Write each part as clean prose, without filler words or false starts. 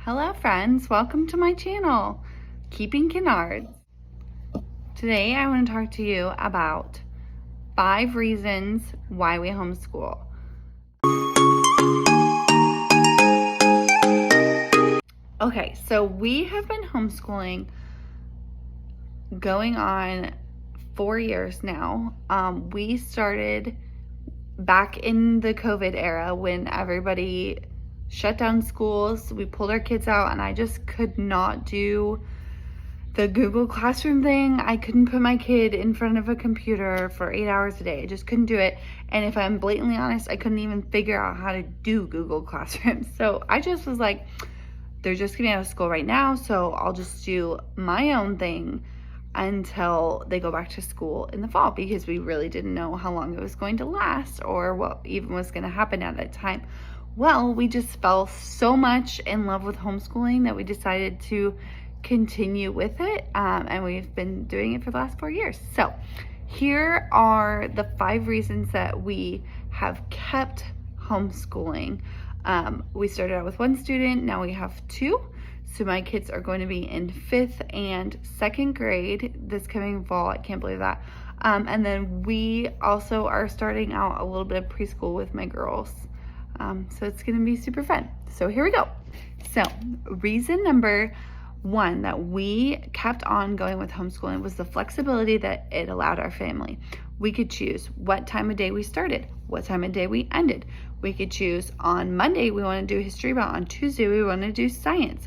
Hello friends, welcome to my channel, Keeping Canards. Today I want to talk to you about 5 reasons why we homeschool. Okay, so we have been homeschooling going on 4 years now. We started back in the COVID era when everybody shut down schools. We pulled our kids out and I just could not do the Google Classroom thing. I couldn't put my kid in front of a computer for 8 hours a day. I just couldn't do it. And if I'm blatantly honest, I couldn't even figure out how to do Google Classroom. So I just was like, they're just getting out of school right now, so I'll just do my own thing until they go back to school in the fall, because we really didn't know how long it was going to last or what even was going to happen at that time. Well, we just fell so much in love with homeschooling that we decided to continue with it, and we've been doing it for the last 4 years. So here are the 5 reasons that we have kept homeschooling. We started out with 1 student, now we have 2. So my kids are going to be in 5th and 2nd grade this coming fall. I can't believe that. And then we also are starting out a little bit of preschool with my girls. So it's going to be super fun. So here we go. So reason number 1 that we kept on going with homeschooling was the flexibility that it allowed our family. We could choose what time of day we started, what time of day we ended. We could choose on Monday we want to do history, but on Tuesday we want to do science.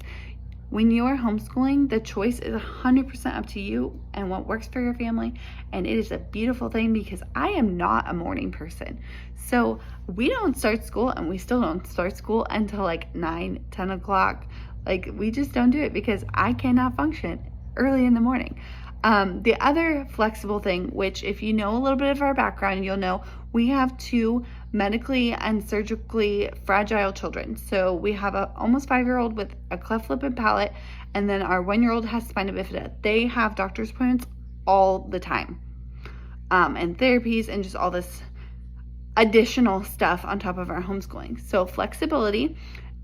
When you are homeschooling, the choice is 100% up to you and what works for your family. And it is a beautiful thing because I am not a morning person. So we don't start school, and we still don't start school until like 9, 10 o'clock. Like, we just don't do it because I cannot function early in the morning. The other flexible thing, which if you know a little bit of our background, you'll know we have 2 medically and surgically fragile children. So we have a almost 5-year-old with a cleft lip and palate, and then our 1-year-old has spina bifida. They have doctor's appointments all the time, and therapies and just all this additional stuff on top of our homeschooling. So flexibility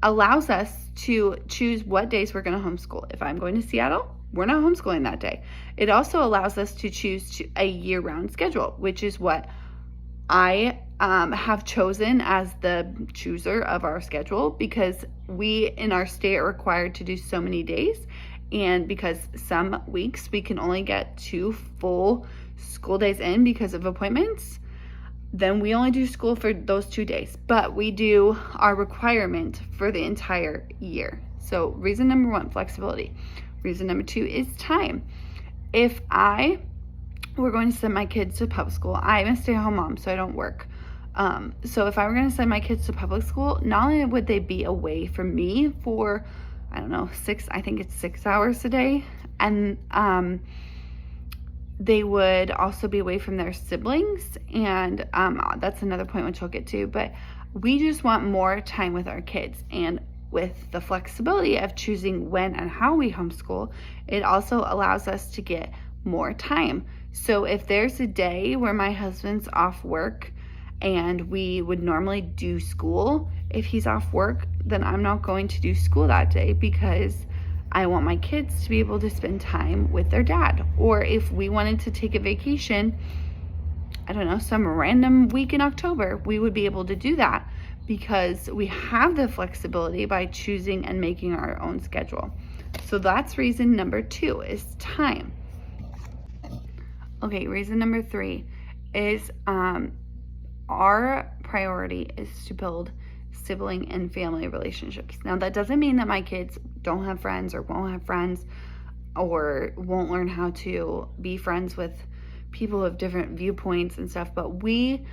allows us to choose what days we're going to homeschool. If I'm going to Seattle, we're not homeschooling that day. It also allows us to choose a year-round schedule, which is what I have chosen as the chooser of our schedule, because we in our state are required to do so many days, and because some weeks we can only get 2 full school days in because of appointments, then we only do school for those 2 days, but we do our requirement for the entire year. So reason number 1, flexibility. Reason number 2 is time. If we're going to send my kids to public school, I'm a stay-at-home mom, so I don't work. So if I were going to send my kids to public school, not only would they be away from me for, I don't know, 6 hours a day, and they would also be away from their siblings, and that's another point which I'll get to, but we just want more time with our kids. And with the flexibility of choosing when and how we homeschool, it also allows us to get more time. So if there's a day where my husband's off work and we would normally do school, if he's off work, then I'm not going to do school that day because I want my kids to be able to spend time with their dad. Or if we wanted to take a vacation, I don't know, some random week in October, we would be able to do that because we have the flexibility by choosing and making our own schedule. So that's reason number 2 is time. Okay, reason number 3 is our priority is to build sibling and family relationships. Now, that doesn't mean that my kids don't have friends or won't have friends or won't learn how to be friends with people of different viewpoints and stuff, but we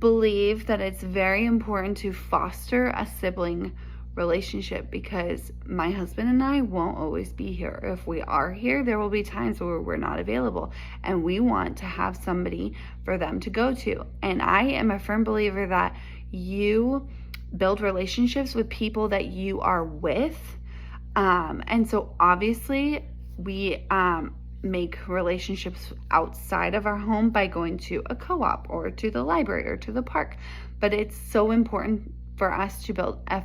believe that it's very important to foster a sibling relationship because my husband and I won't always be here. If we are here, there will be times where we're not available, and we want to have somebody for them to go to. And I am a firm believer that you build relationships with people that you are with. And so obviously we make relationships outside of our home by going to a co-op or to the library or to the park. But it's so important for us to build a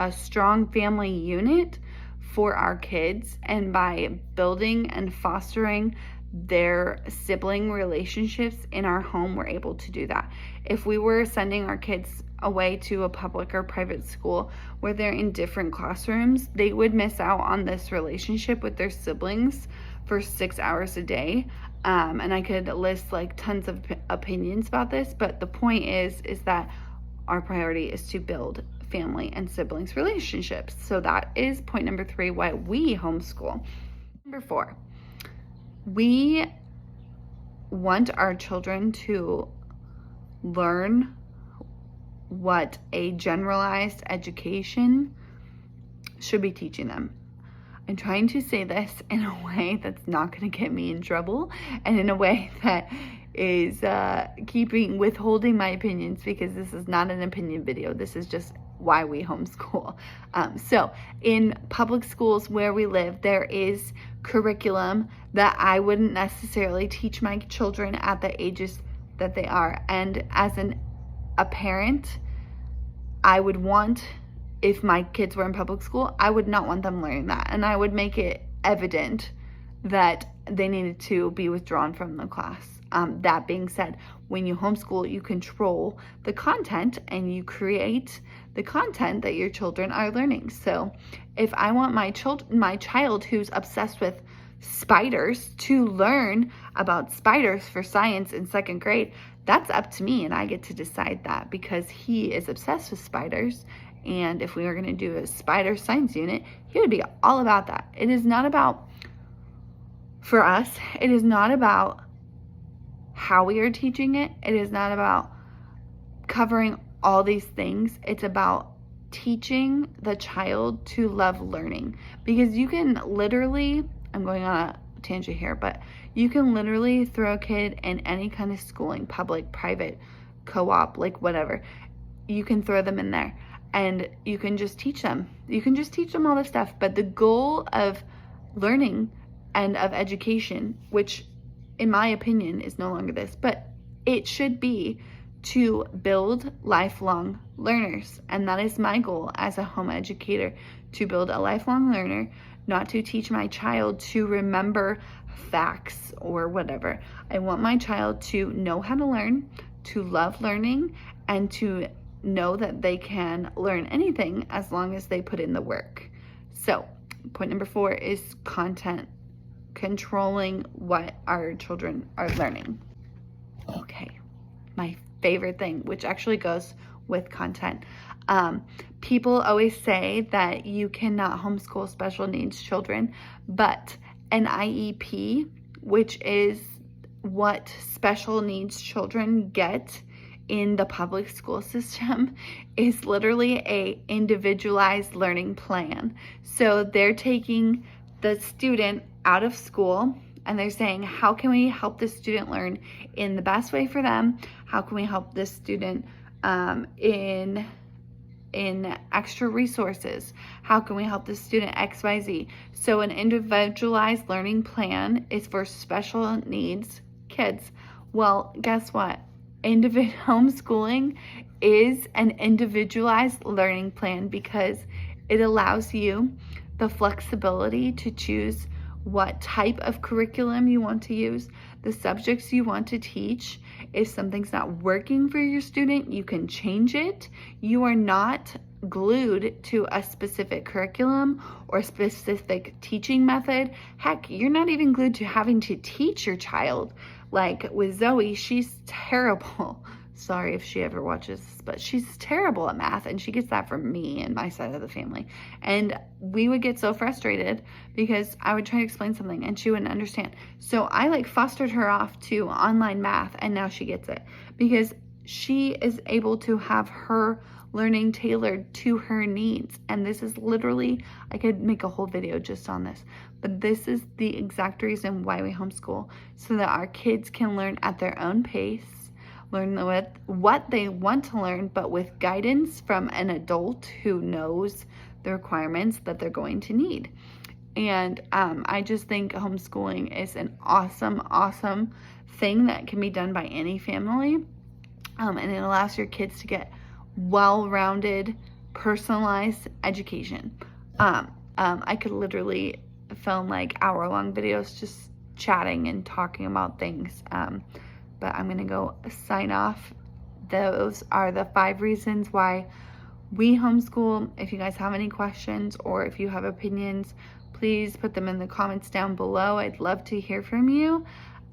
a strong family unit for our kids, and by building and fostering their sibling relationships in our home, we're able to do that. If we were sending our kids away to a public or private school where they're in different classrooms, they would miss out on this relationship with their siblings for 6 hours a day. And I could list like tons of opinions about this, but the point is that our priority is to build family and siblings relationships. So that is point number 3, why we homeschool. Number 4, we want our children to learn what a generalized education should be teaching them. I'm trying to say this in a way that's not going to get me in trouble, and in a way that is withholding my opinions, because this is not an opinion video. This is just why we homeschool. So in public schools where we live, there is curriculum that I wouldn't necessarily teach my children at the ages that they are. And as a parent, I would want, if my kids were in public school, I would not want them learning that. And I would make it evident that they needed to be withdrawn from the class. That being said, when you homeschool, you control the content and you create the content that your children are learning. So if I want my child who's obsessed with spiders to learn about spiders for science in 2nd grade, that's up to me, and I get to decide that, because he is obsessed with spiders. And if we were going to do a spider science unit, he would be all about that. It is not about, for us, it is not about how we are teaching it. It is not about covering all these things. It's about teaching the child to love learning. Because you can literally, I'm going on a tangent here, but you can literally throw a kid in any kind of schooling, public, private, co-op, like whatever. You can throw them in there and you can just teach them. You can just teach them all this stuff. But the goal of learning and of education, which in my opinion is no longer this, but it should be to build lifelong learners. And that is my goal as a home educator, to build a lifelong learner, not to teach my child to remember facts or whatever. I want my child to know how to learn, to love learning, and to know that they can learn anything as long as they put in the work. So point number 4 is content, controlling what our children are learning. Okay, my favorite thing, which actually goes with content. People always say that you cannot homeschool special needs children, but an IEP, which is what special needs children get in the public school system, is literally a individualized learning plan. So they're taking the student out of school and they're saying, how can we help this student learn in the best way for them? How can we help this student in extra resources? How can we help this student XYZ? So an individualized learning plan is for special needs kids. Well, guess what? Homeschooling is an individualized learning plan because it allows you the flexibility to choose what type of curriculum you want to use, the subjects you want to teach. If something's not working for your student, you can change it. You are not glued to a specific curriculum or a specific teaching method. Heck, you're not even glued to having to teach your child. Like with Zoe, she's terrible. Sorry if she ever watches this, but she's terrible at math, and she gets that from me and my side of the family. And we would get so frustrated because I would try to explain something and she wouldn't understand. So I fostered her off to online math, and now she gets it because she is able to have her learning tailored to her needs. And this is literally, I could make a whole video just on this, but this is the exact reason why we homeschool, so that our kids can learn at their own pace, learn what they want to learn, but with guidance from an adult who knows the requirements that they're going to need. And I just think homeschooling is an awesome thing that can be done by any family. And it allows your kids to get well-rounded personalized education. I could literally film like hour-long videos just chatting and talking about things. But I'm gonna go sign off. Those are the 5 reasons why we homeschool. If you guys have any questions or if you have opinions, please put them in the comments down below. I'd love to hear from you.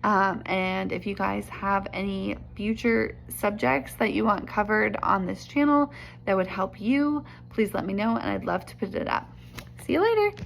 And if you guys have any future subjects that you want covered on this channel that would help you, please let me know and I'd love to put it up. See you later.